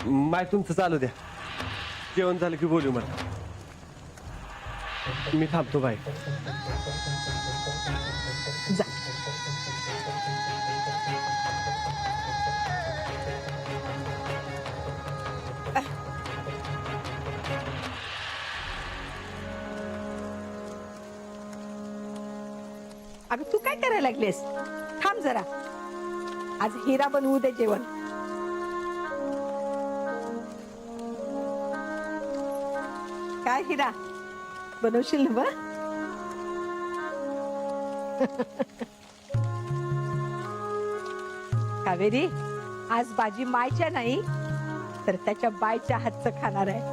माय तुमचं चालू द्या, जेवण झालं की बोलू मला. मी थांबतो बाय. जा. अगं तू काय करायला लागलीस? थांब जरा, आज हिरा बनवू दे जेवण. काय हिरा बनवशील ना बा? कावेरी, आज बाजी मायच्या नाही तर त्याच्या बायच्या हातचं खाणार आहे.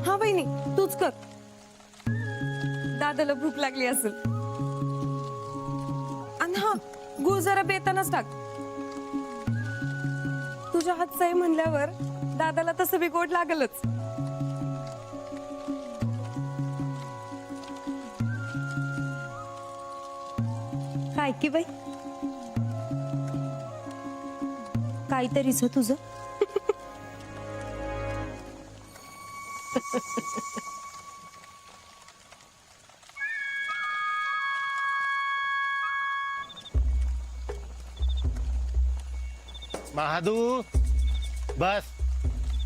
हा बहिणी, तूच कर. दादाला भूक लागली असेल. आणि हा गुळ जरा बेतानच टाक. तुझ्या हातचं आहे म्हणल्यावर दादाला तसं बी गोड लागलच. काय की बाई, काहीतरीच हो तुझं. महादू, बस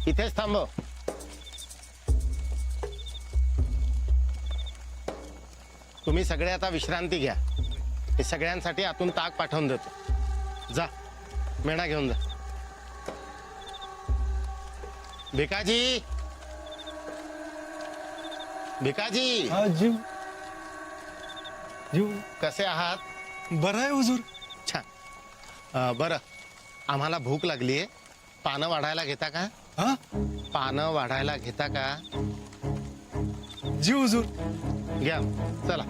इथेच थांबव. तुम्ही सगळे आता विश्रांती घ्या. हे सगळ्यांसाठी आतून ताक पाठवून देतो. जा, मेणा घेऊन जा. भिकाजी, भिकाजी, हा जीव जीव कसे आहात? बरं आहे हुजूर. छान. बरं, आम्हाला भूक लागलीये. पानं वाढायला घेता का? हा पानं वाढायला घेता का? जी हुजूर. घ्या, चला.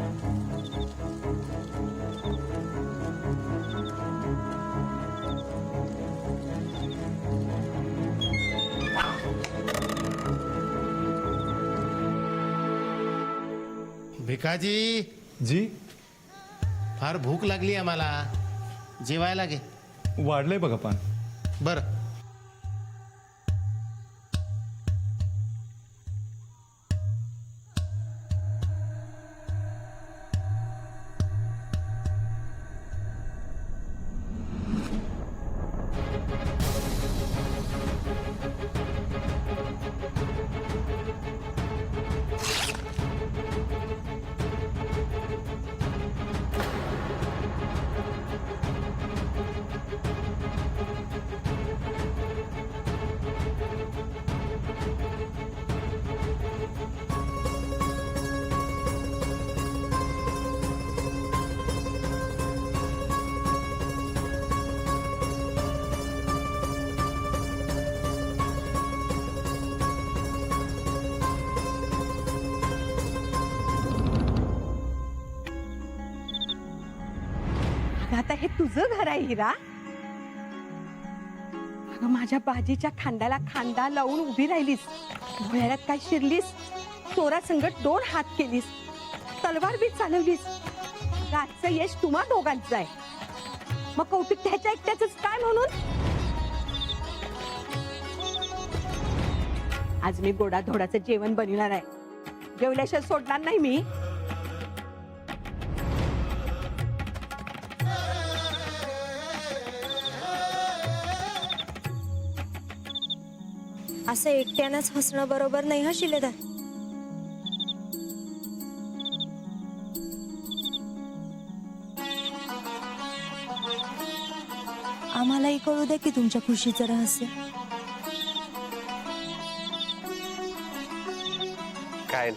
भिकाजी, जी फार भूक लागली आम्हाला. जेवायला घे. वाढलंय बघा पान. बरं. आता हे तुझं घर आहे हिरा. अगं माझ्या बाजीच्या खांद्याला खांदा लावून उभी राहिलीस. भुयारात काय शिरलीस, चोरा संगत 2 हात केलीस, तलवार बी चालवलीस. आजचं यश तुम्हा दोघांचं आहे. मग कौतुक त्याच्या एकट्याच काय म्हणून? आज मी गोडाधोडाचं जेवण बनवणार आहे. जेवल्याशिवाय सोडणार नाही मी. असं एकट्यानंच हसणं बरोबर नाही हा शिलेदार. आम्हालाही कळू दे की तुमच्या खुशीचं रहस्य. काय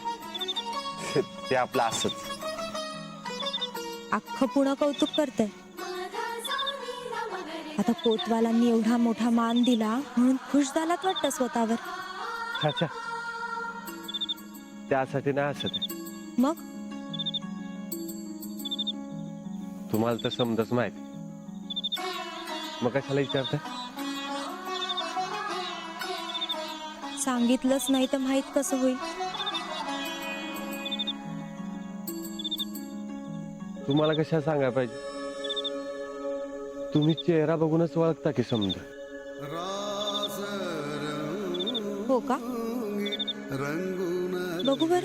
ते आपलं असंच. अख्खं पुणं कौतुक करतंय. आता कोतवालांनी एवढा मोठा मान दिला म्हणून खुश झालात वाटतं स्वतःवर. अच्छा, त्यासाठी नाही असत. मग तुम्हाला तर समजच माहिती, मग कशाला विचारता? सांगितलंच नाही तर माहित कसं होईल? तुम्हाला कशा सांगायला पाहिजे? तुम्ही चेहरा बघूनच ओळखता की समजा. हो का? बघू बर.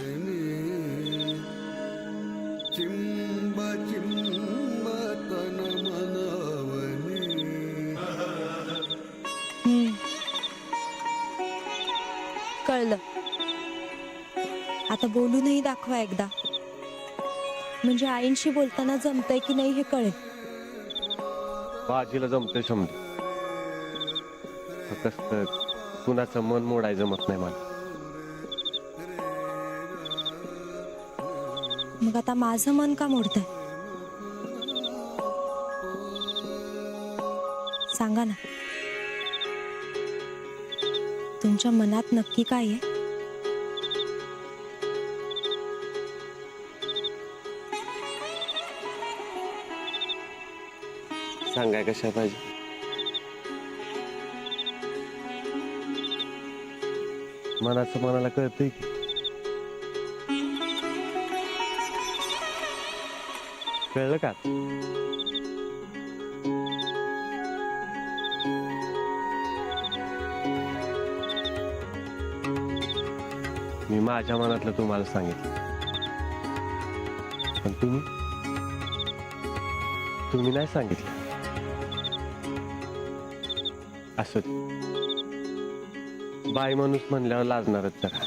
कळलं. आता बोलूनही दाखवा एकदा, म्हणजे आईंशी बोलताना जमतंय की नाही हे कळेल. बाजीला जमतंय समजा. फक्त कुणाचं मन मोडायचं जमत नाही मला. मग आता माझं मन का मोडतंय? सांगा ना, तुमच्या मनात नक्की काय आहे? सांगाय कशा पाहिजे? मनाचं मनाला कळतंय की. कळलं का? मी माझ्या मनातलं तुम्हाला सांगितलं, पण तुम्ही नाही सांगितलं. असं बाई माणूस म्हणल्यावर लाजणारच जरा.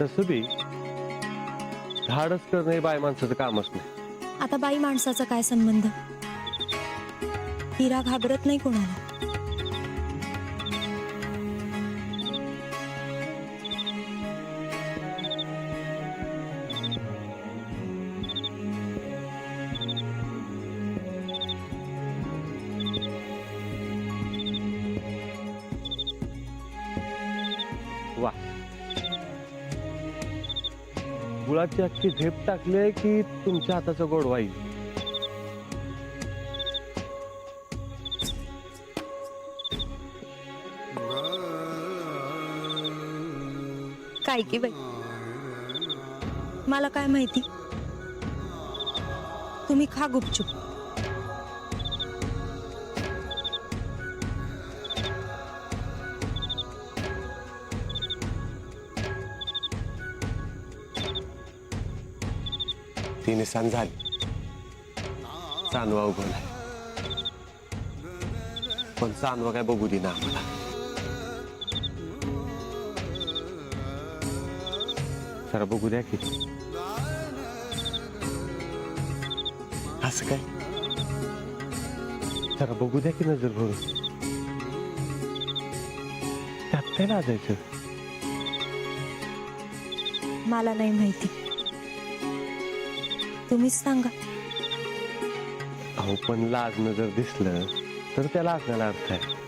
तसं बी धाडस करणं हे बाई माणसाचं कामच नाही. आता बाई माणसाचा काय संबंध? हिरा घाबरत नाही कोणाला. वा, गुळाची अख्खी झेप टाकले की तुमच्या हाताचा गोडवा येईल. काय की बाई, मला काय माहिती. तुम्ही खा गुपचूप. ती निशाण झाली, चांदवा उगवलाय, पण चांदवा काय बघू दे ना आम्हाला. जरा बघू द्या की. असं काय? जरा बघू द्या की नजर भरून. त्यात काय लाजायचं? मला नाही माहिती, तुम्हीच सांगा. अहो, पण लाजणं जर दिसलं तर त्याला लाजण्याला अर्थ आहे.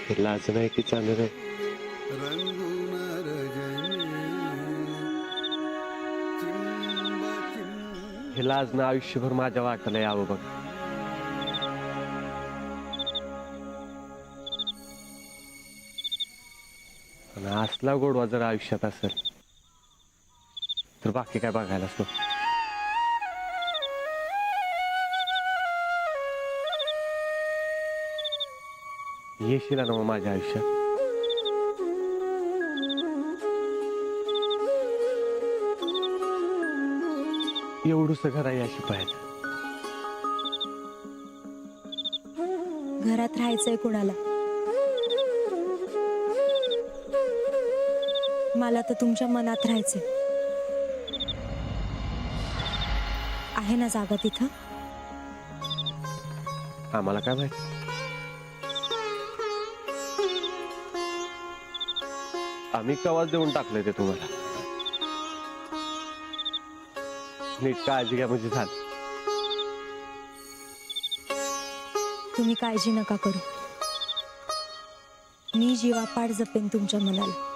हे लाजणं आहे की चांदणं आहे? हे लाजणं आयुष्यभर माझ्या वाट्याला यावं बघ. आणि असला गोडवा जर आयुष्यात असेल तर बाकी काय बघायलाच नको. येशील ना मग माझ्या आयुष्यात? एवढूस घर आहे अशी पाहिजे. घरात राहायचंय कुणाला? मला तर तुमच्या मनात राहायचंय. आहे ना जागा तिथं? आम्हाला काय माहिती. आम्ही कवाच देऊन टाकलंय ते तुम्हाला. नीट काळजी घ्या म्हणजे झालं. तुम्ही काळजी नका करू. मी जीवापाड जपेन तुमच्या मनाला.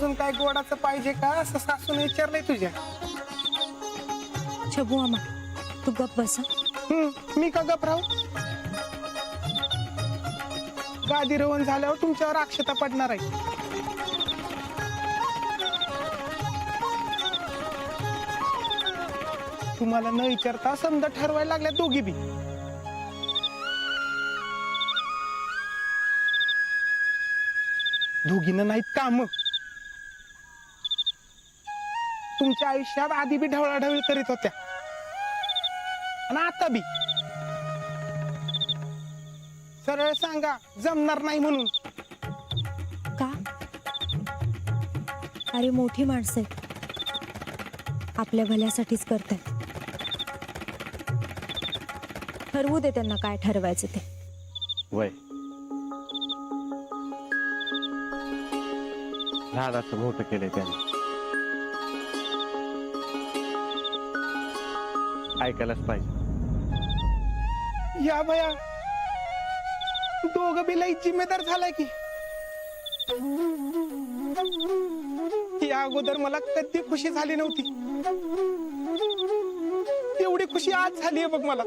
अजून काय गोडाचं पाहिजे का असं सासूने विचारलंय तुझ्या? छबू मामा तू गप बसा. मी का गप राहू? गादी रवण झाल्यावर तुमच्यावर अक्षता पडणार आहे. तुम्हाला न विचारता समजा ठरवायला लागल्या दोघी बी. दोघीनं नाहीत काम. तुमच्या आयुष्यात आधी बी ढवळाढवळी करीत होत्या आणि आता बी. सरळ सांगा जमणार नाही म्हणून. का? अरे मोठी माणसं आहेत, आपल्या भल्यासाठीच करतायत. ठरवू दे त्यांना काय ठरवायचं ते. वय लहानाचं मोठं केलंय त्याने, ऐकायलाच पाहिजे. या बया दोघं बी लई जिम्मेदार झालाय की. या अगोदर मला कधी खुशी झाली नव्हती, एवढी खुशी आज झालीये बघ मला.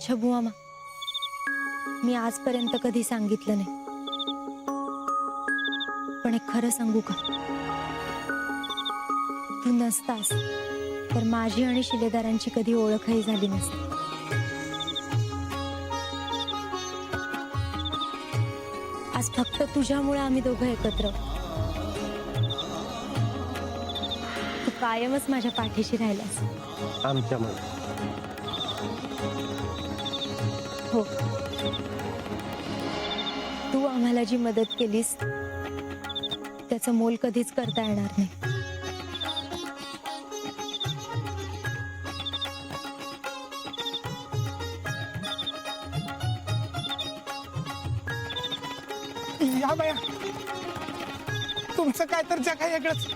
छबू मामा मी आजपर्यंत कधी सांगितलं नाही, पण एक खरं सांगू का? तू नसतास तर माझी आणि शिलेदारांची कधी ओळखही झाली नसती. आज फक्त तुझ्यामुळे आम्ही दोघं एकत्र. तू कायमच माझ्या पाठीशी राहिलास. आमच्या मनात. हो, तू आम्हाला जी मदत केलीस त्याचं मोल कधीच करता येणार नाही. या बया तुमचं काय तर जग आहे वेगळंच.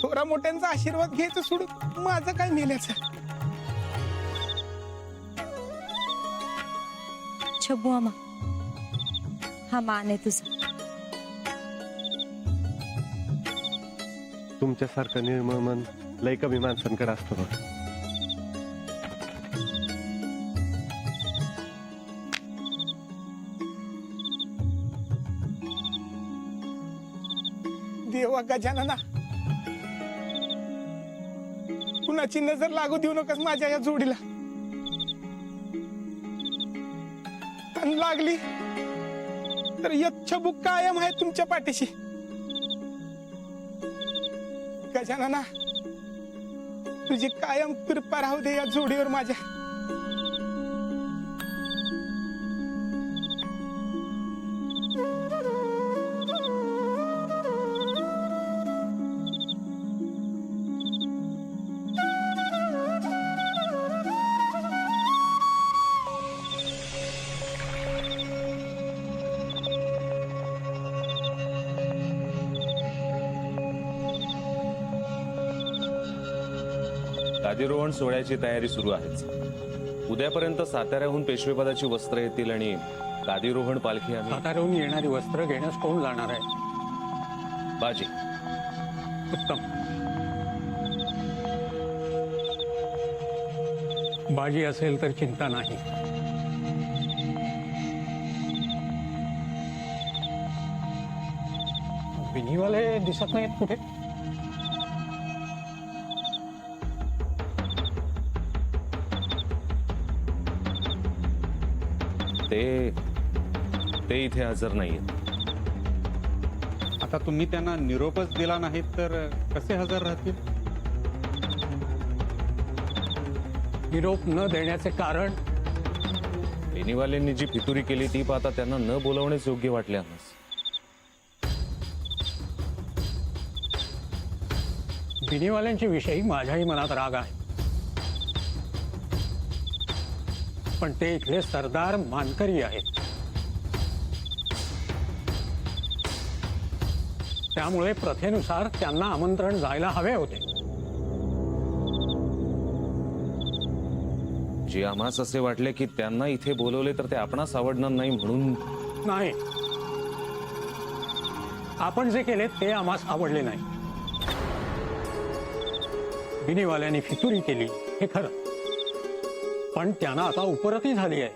थोरा मोठ्यांचा आशीर्वाद घ्यायचं सोडून माझं काय नेल्याचं. छबू मामा हा मान आहे तुझा. तुमच्यासारखं निर्मळ मन लय कमी माणसांकडे असतं बघ. देवा गजानना कुणाची नजर लागू देऊ नकोस माझ्या या जोडीला. आणि लागली तर यच्छबुक कायम आहे तुमच्या पाठीशी. गजानना तुझी कायम कृपा राहू दे या जोडीवर माझ्या. गादीरोहण सोहळ्याची तयारी सुरू आहेच. उद्यापर्यंत साताऱ्याहून पेशवेपदाची वस्त्र येतील आणि गादीरोहण पालखी आम्ही साताऱ्याहून येणारी वस्त्र घेण्यास कोण जाणार आहे? बाजी. उत्तम. बाजी असेल तर चिंता नाही. बिनीवाले दिसत नाहीत कुठे? ते इथे हजर नाहीयेत. आता तुम्ही त्यांना निरोपच दिला नाहीत तर कसे हजर राहतील? निरोप न देण्याचे कारण बेनीवाल्यांनी जी फितुरी केली ती पाहता त्यांना न बोलवणेच योग्य वाटले आम्हाला. बिनीवाल्यांच्या विषयी माझ्याही मनात राग आहे, पण ते इथले सरदार मानकरी आहेत. त्यामुळे प्रथेनुसार त्यांना आमंत्रण जायला हवे होते. जे आम्हास असे वाटले की त्यांना इथे बोलवले तर ते आपणास आवडणार नाही म्हणून. नाही, आपण जे केले ते आम्हास आवडले नाही. बिनीवाल्यांनी फितुरी केली हे खरं, पण त्यांना आता उपरती झाली आहे.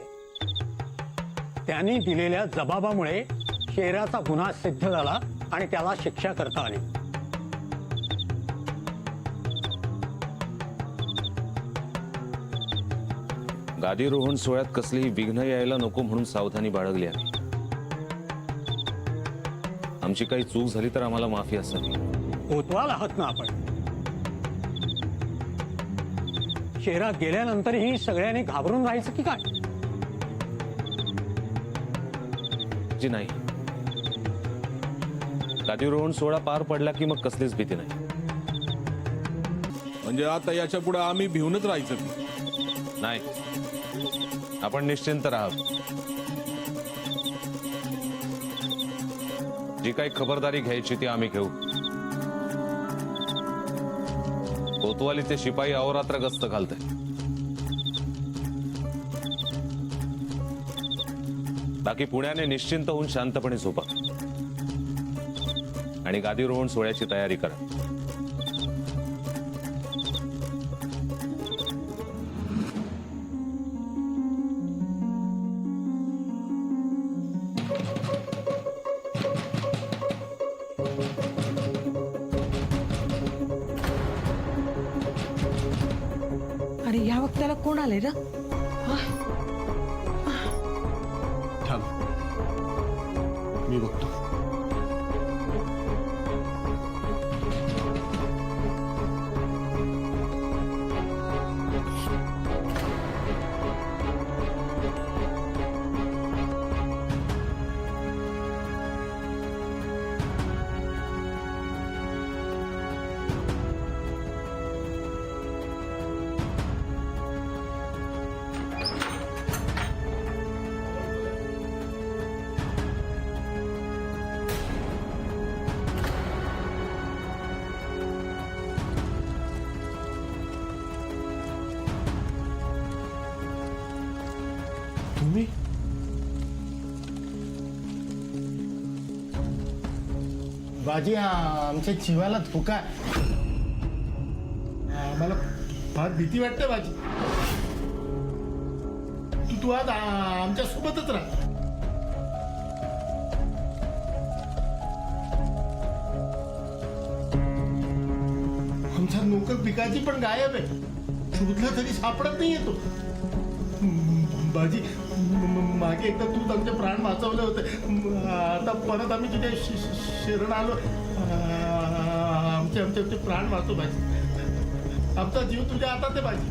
त्यांनी दिलेल्या जबाबामुळे शेराचा गुन्हा सिद्ध झाला आणि त्याला शिक्षा करता आली. गादीरोहण सोहळ्यात कसलीही विघ्न यायला नको म्हणून सावधानी बाळगली आहे. आमची काही चूक झाली तर आम्हाला माफी असावी. कोतवाल आहात ना आपण. शेरात गेल्यानंतरही सगळ्यांनी घाबरून राहायचं की काय? जी नाही, गादीरोहण सोहळा पार पडला की मग कसलीच भीती नाही. म्हणजे आता याच्या पुढे आम्ही भिवूनच राहायचं? नाही, आपण निश्चिंत राहावं. जी काही खबरदारी घ्यायची ती आम्ही घेऊ. कोतवालीचे शिपाई अहोरात्र गस्त घालते. बाकी पुण्याने निश्चिंत होऊन शांतपणे झोपा आणि गादीरोहण सोहळ्याची तयारी करा. अरे या वक्ताला कोण आले र? थांब, मी बघतो. तुम्ही बाजी, आमच्या जीवाला धोका. आम्हाला फार भीती वाटते बाजी. तू आज आमच्या सोबतच राहा. आमचा नोकर पिकाची पण गायब आहे. शोधला तरी सापडत नाही येतो. बाजी, मागे एकदा तूच आमचे प्राण वाचवले होते. आता परत आम्ही तुझ्या शरण आलो. आमचे आमचे आमचे प्राण वाचव बाजी. आमचा जीव तुझ्या हातात आहे बाजी.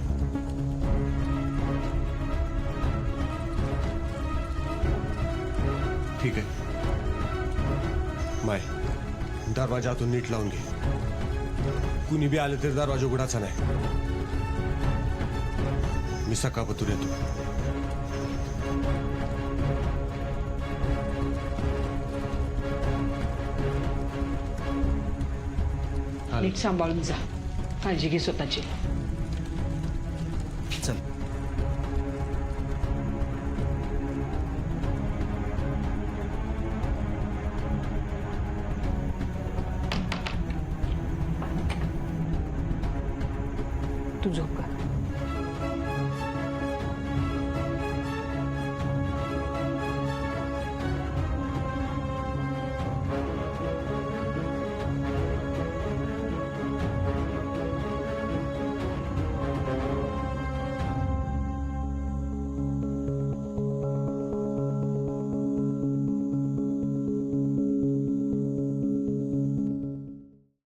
ठीक आहे माय, दरवाजातून नीट लावून घे. कुणी बी आले तरी दरवाजा उघडाचा नाही. मी सकाळपतूर येतो. नीट सांभाळून जा, काळजी घे स्वतःची. चल. तू झोप का.